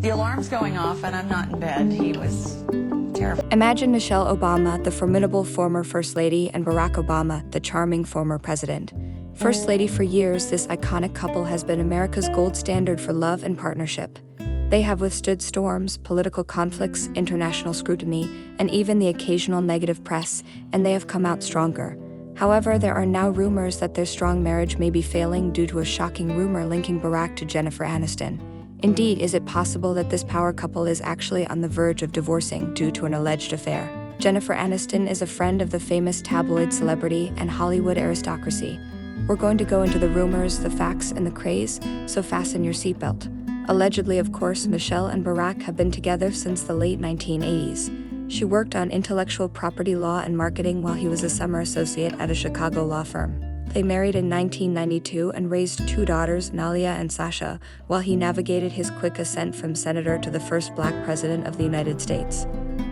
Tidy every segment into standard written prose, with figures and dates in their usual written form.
The alarm's going off and I'm not in bed. He was terrible. Imagine Michelle Obama, the formidable former First Lady, and Barack Obama, the charming former president. First Lady for years, this iconic couple has been America's gold standard for love and partnership. They have withstood storms, political conflicts, international scrutiny, and even the occasional negative press, and they have come out stronger. However, there are now rumors that their strong marriage may be failing due to a shocking rumor linking Barack to Jennifer Aniston. Indeed, is it possible that this power couple is actually on the verge of divorcing due to an alleged affair? Jennifer Aniston is a friend of the famous tabloid celebrity and Hollywood aristocracy. We're going to go into the rumors, the facts, and the craze, so fasten your seatbelt. Allegedly, of course, Michelle and Barack have been together since the late 1980s. She worked on intellectual property law and marketing while he was a summer associate at a Chicago law firm. They married in 1992 and raised 2 daughters, Nalia and Sasha, while he navigated his quick ascent from senator to the first black president of the United States.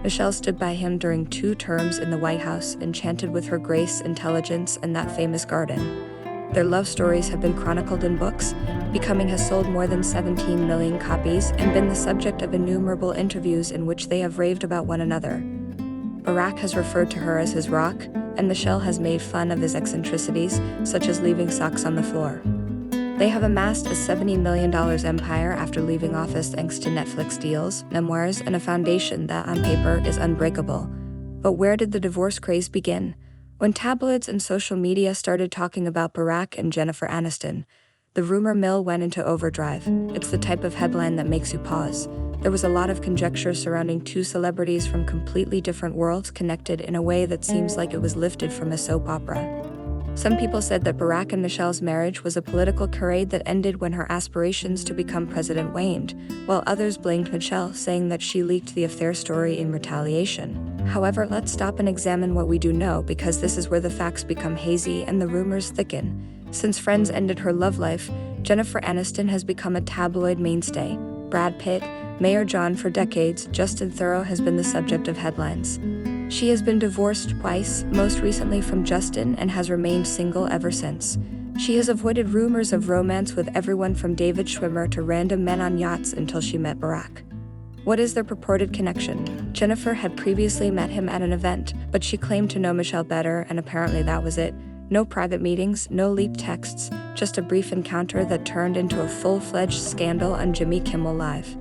Michelle stood by him during 2 terms in the White House, enchanted with her grace, intelligence, and that famous garden. Their love stories have been chronicled in books. Becoming has sold more than 17 million copies and been the subject of innumerable interviews in which they have raved about one another. Barack has referred to her as his rock, and Michelle has made fun of his eccentricities, such as leaving socks on the floor. They have amassed a $70 million empire after leaving office thanks to Netflix deals, memoirs, and a foundation that, on paper, is unbreakable. But where did the divorce craze begin? When tabloids and social media started talking about Barack and Jennifer Aniston, the rumor mill went into overdrive. It's the type of headline that makes you pause. There was a lot of conjecture surrounding 2 celebrities from completely different worlds connected in a way that seems like it was lifted from a soap opera. Some people said that Barack and Michelle's marriage was a political charade that ended when her aspirations to become president waned, while others blamed Michelle, saying that she leaked the affair story in retaliation. However, let's stop and examine what we do know, because this is where the facts become hazy and the rumors thicken. Since Friends ended her love life, Jennifer Aniston has become a tabloid mainstay. Brad Pitt, Mayor John for decades, Justin Theroux has been the subject of headlines. She has been divorced twice, most recently from Justin, and has remained single ever since. She has avoided rumors of romance with everyone from David Schwimmer to random men on yachts until she met Barack. What is their purported connection? Jennifer had previously met him at an event, but she claimed to know Michelle better, and apparently that was it. No private meetings, no leaked texts, just a brief encounter that turned into a full-fledged scandal on Jimmy Kimmel Live.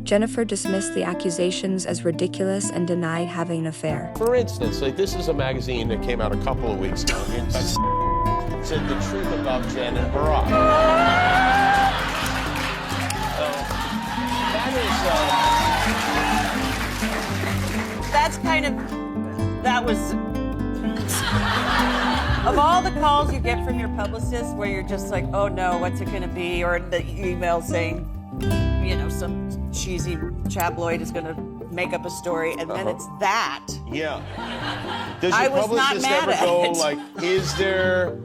Jennifer dismissed the accusations as ridiculous and denied having an affair. For instance, this is a magazine that came out a couple of weeks ago. It said the truth about Jen and Barack. That was, of all the calls you get from your publicist where you're just like, oh no, what's it gonna be? Or the email saying, some cheesy tabloid is gonna make up a story, and then it's that. Yeah. Does your publicist ever go like, is there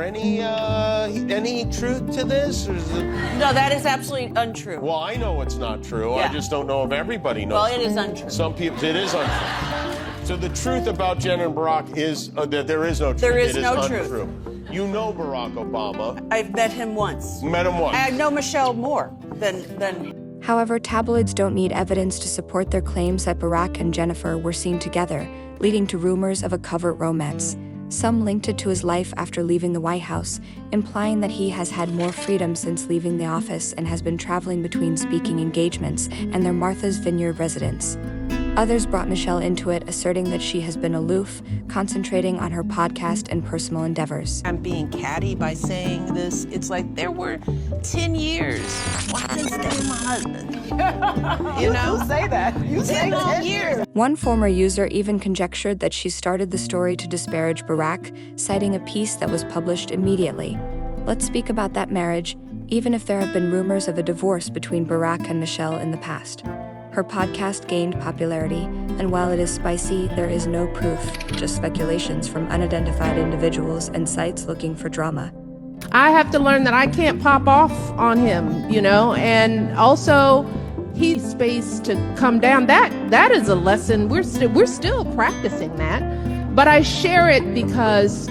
any truth to this? Or is it... No, that is absolutely untrue. Well, I know it's not true. Yeah. I just don't know if everybody knows. Well, it is untrue. Some people, it is untrue. So the truth about Jen and Barack is that there is no truth. There is it no is truth. Untrue. You know Barack Obama. I've met him once. Met him once. I know Michelle more than. However, tabloids don't need evidence to support their claims that Barack and Jennifer were seen together, leading to rumors of a covert romance. Some linked it to his life after leaving the White House, implying that he has had more freedom since leaving the office and has been traveling between speaking engagements and their Martha's Vineyard residence. Others brought Michelle into it, asserting that she has been aloof, concentrating on her podcast and personal endeavors. I'm being catty by saying this. It's like there were 10 years. Why didn't stay with my husband? You say that. You say 10 years. One former user even conjectured that she started the story to disparage Barack, citing a piece that was published immediately. Let's speak about that marriage, even if there have been rumors of a divorce between Barack and Michelle in the past. Her podcast gained popularity, and while it is spicy, there is no proof, just speculations from unidentified individuals and sites looking for drama. I have to learn that I can't pop off on him, and also he's space to come down. That is a lesson. We're still practicing that, but I share it because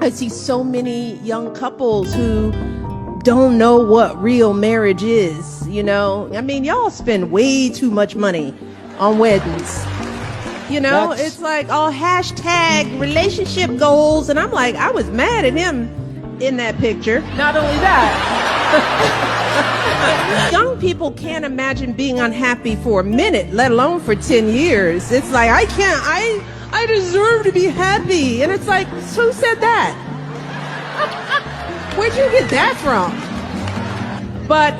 I see so many young couples who don't know what real marriage is, you know? I mean, y'all spend way too much money on weddings. You know, it's like all hashtag relationship goals. And I'm like, I was mad at him in that picture. Not only that, young people can't imagine being unhappy for a minute, let alone for 10 years. It's like, I deserve to be happy. And it's like, who said that? Where'd you get that from? But,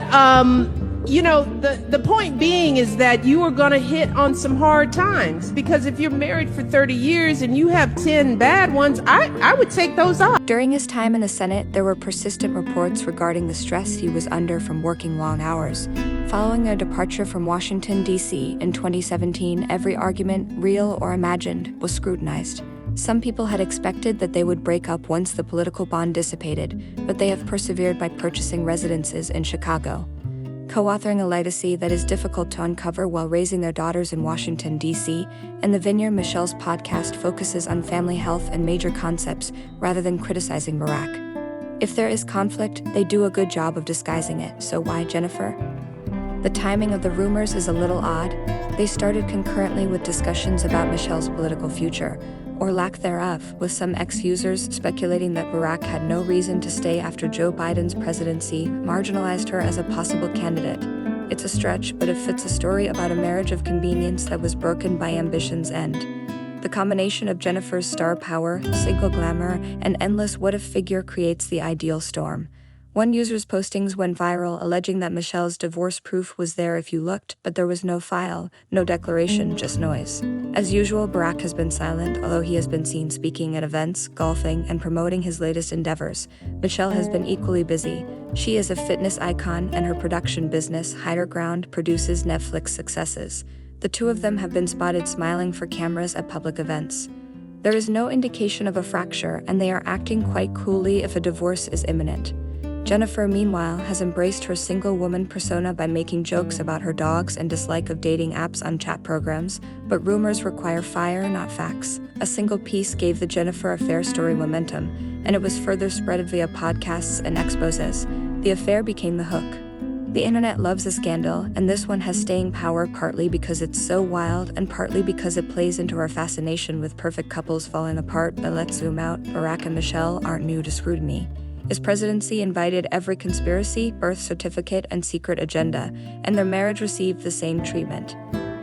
you know, the point being is that you are going to hit on some hard times, because if you're married for 30 years and you have 10 bad ones, I would take those off. During his time in the Senate, there were persistent reports regarding the stress he was under from working long hours. Following their departure from Washington, D.C. in 2017, every argument, real or imagined, was scrutinized. Some people had expected that they would break up once the political bond dissipated, but they have persevered by purchasing residences in Chicago. Co-authoring a legacy that is difficult to uncover while raising their daughters in Washington, D.C., and the Vineyard Michelle's podcast focuses on family health and major concepts rather than criticizing Barack. If there is conflict, they do a good job of disguising it, so why Jennifer? The timing of the rumors is a little odd. They started concurrently with discussions about Michelle's political future, or lack thereof, with some ex-users speculating that Barack had no reason to stay after Joe Biden's presidency marginalized her as a possible candidate. It's a stretch, but it fits a story about a marriage of convenience that was broken by ambition's end. The combination of Jennifer's star power, single glamour, and endless what-if figure creates the ideal storm. One user's postings went viral, alleging that Michelle's divorce proof was there if you looked, but there was no file, no declaration, just noise. As usual, Barack has been silent, although he has been seen speaking at events, golfing, and promoting his latest endeavors. Michelle has been equally busy. She is a fitness icon, and her production business, Higher Ground, produces Netflix successes. The two of them have been spotted smiling for cameras at public events. There is no indication of a fracture, and they are acting quite coolly if a divorce is imminent. Jennifer, meanwhile, has embraced her single woman persona by making jokes about her dogs and dislike of dating apps on chat programs, but rumors require fire, not facts. A single piece gave the Jennifer affair story momentum, and it was further spread via podcasts and exposés. The affair became the hook. The internet loves a scandal, and this one has staying power partly because it's so wild and partly because it plays into our fascination with perfect couples falling apart. But let's zoom out. Barack and Michelle aren't new to scrutiny. His presidency invited every conspiracy, birth certificate, and secret agenda, and their marriage received the same treatment.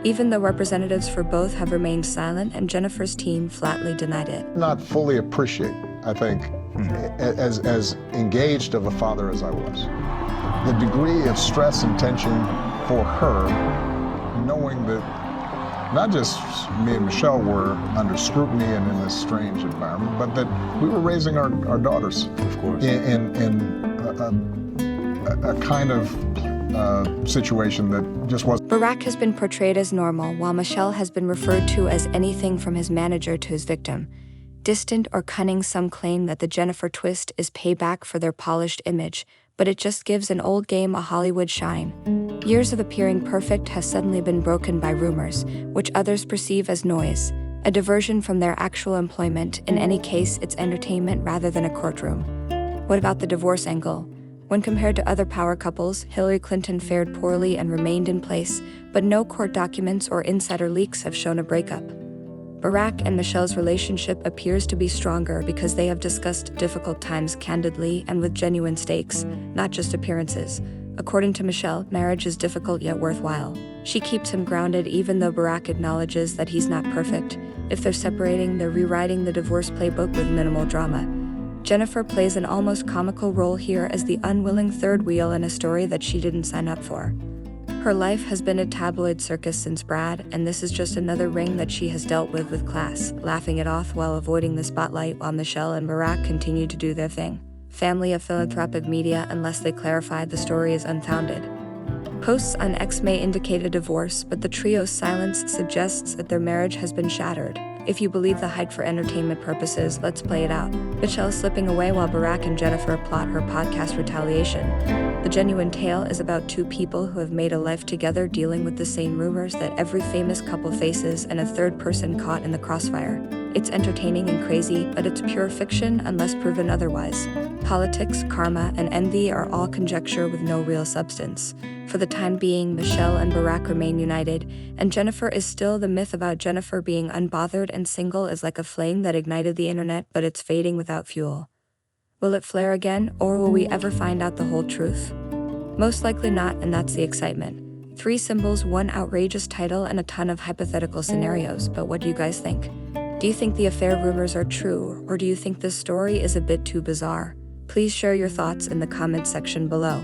Even though representatives for both have remained silent, and Jennifer's team flatly denied it. Not fully appreciate, I think, as engaged of a father as I was, the degree of stress and tension for her, knowing that not just me and Michelle were under scrutiny and in this strange environment, but that we were raising our daughters, of course, in a kind of situation that just wasn't. Barack has been portrayed as normal, while Michelle has been referred to as anything from his manager to his victim. Distant or cunning, some claim that the Jennifer twist is payback for their polished image, but it just gives an old game a Hollywood shine. Years of appearing perfect has suddenly been broken by rumors, which others perceive as noise, a diversion from their actual employment. In any case, it's entertainment rather than a courtroom. What about the divorce angle? When compared to other power couples, Hillary Clinton fared poorly and remained in place, but no court documents or insider leaks have shown a breakup. Barack and Michelle's relationship appears to be stronger because they have discussed difficult times candidly and with genuine stakes, not just appearances. According to Michelle, marriage is difficult yet worthwhile. She keeps him grounded even though Barack acknowledges that he's not perfect. If they're separating, they're rewriting the divorce playbook with minimal drama. Jennifer plays an almost comical role here as the unwilling third wheel in a story that she didn't sign up for. Her life has been a tabloid circus since Brad, and this is just another ring that she has dealt with class, laughing it off while avoiding the spotlight while Michelle and Barack continue to do their thing. Family of philanthropic media, unless they clarify the story is unfounded. Posts on X may indicate a divorce, but the trio's silence suggests that their marriage has been shattered. If you believe the hype for entertainment purposes, let's play it out. Michelle is slipping away while Barack and Jennifer plot her podcast retaliation. The genuine tale is about two people who have made a life together dealing with the same rumors that every famous couple faces and a third person caught in the crossfire. It's entertaining and crazy, but it's pure fiction unless proven otherwise. Politics, karma, and envy are all conjecture with no real substance. For the time being, Michelle and Barack remain united, and Jennifer is still the myth about Jennifer being unbothered and single is like a flame that ignited the internet, but it's fading without fuel. Will it flare again, or will we ever find out the whole truth? Most likely not, and that's the excitement. 3 symbols, 1 outrageous title, and a ton of hypothetical scenarios, but what do you guys think? Do you think the affair rumors are true, or do you think this story is a bit too bizarre? Please share your thoughts in the comments section below.